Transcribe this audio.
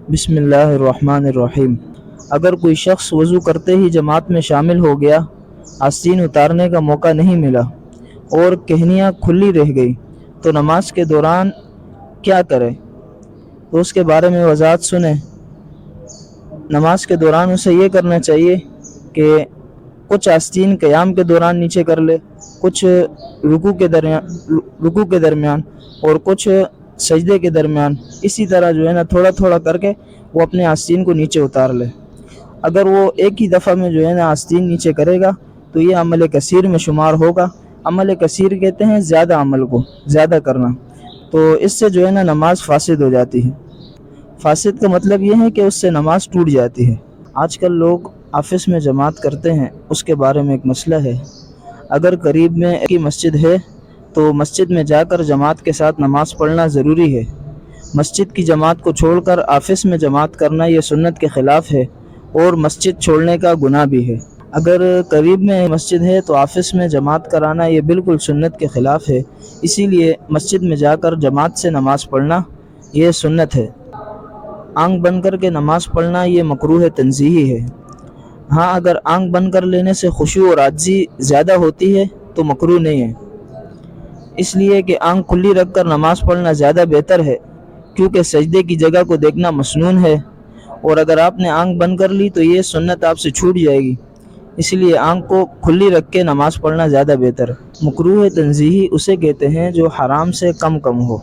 بسم اللہ الرحمن الرحیم۔ اگر کوئی شخص وضو کرتے ہی جماعت میں شامل ہو گیا، آستین اتارنے کا موقع نہیں ملا اور کہنیاں کھلی رہ گئی تو نماز کے دوران کیا کرے؟ تو اس کے بارے میں وضاحت سنیں۔ نماز کے دوران اسے یہ کرنا چاہیے کہ کچھ آستین قیام کے دوران نیچے کر لے، کچھ رکوع کے درمیان اور کچھ سجدے کے درمیان، اسی طرح تھوڑا تھوڑا کر کے وہ اپنے آستین کو نیچے اتار لے۔ اگر وہ ایک ہی دفعہ میں آستین نیچے کرے گا تو یہ عمل کثیر میں شمار ہوگا۔ عمل کثیر کہتے ہیں زیادہ عمل کو، زیادہ کرنا، تو اس سے نماز فاسد ہو جاتی ہے۔ فاسد کا مطلب یہ ہے کہ اس سے نماز ٹوٹ جاتی ہے۔ آج کل لوگ آفس میں جماعت کرتے ہیں، اس کے بارے میں ایک مسئلہ ہے۔ اگر قریب میں ایک مسجد ہے تو مسجد میں جا کر جماعت کے ساتھ نماز پڑھنا ضروری ہے۔ مسجد کی جماعت کو چھوڑ کر آفس میں جماعت کرنا یہ سنت کے خلاف ہے اور مسجد چھوڑنے کا گناہ بھی ہے۔ اگر قریب میں مسجد ہے تو آفس میں جماعت کرانا یہ بالکل سنت کے خلاف ہے، اسی لیے مسجد میں جا کر جماعت سے نماز پڑھنا یہ سنت ہے۔ آنکھ بند کر کے نماز پڑھنا یہ مکروہ تنزیہی ہے۔ ہاں، اگر آنکھ بند کر لینے سے خشوع اور عاجزی زیادہ ہوتی ہے تو مکروہ نہیں ہے، اس لیے کہ آنکھ کھلی رکھ کر نماز پڑھنا زیادہ بہتر ہے، کیونکہ سجدے کی جگہ کو دیکھنا مسنون ہے، اور اگر آپ نے آنکھ بند کر لی تو یہ سنت آپ سے چھوٹ جائے گی، اس لیے آنکھ کو کھلی رکھ کے نماز پڑھنا زیادہ بہتر ہے۔ مکروہ تنزیہی اسے کہتے ہیں جو حرام سے کم ہو۔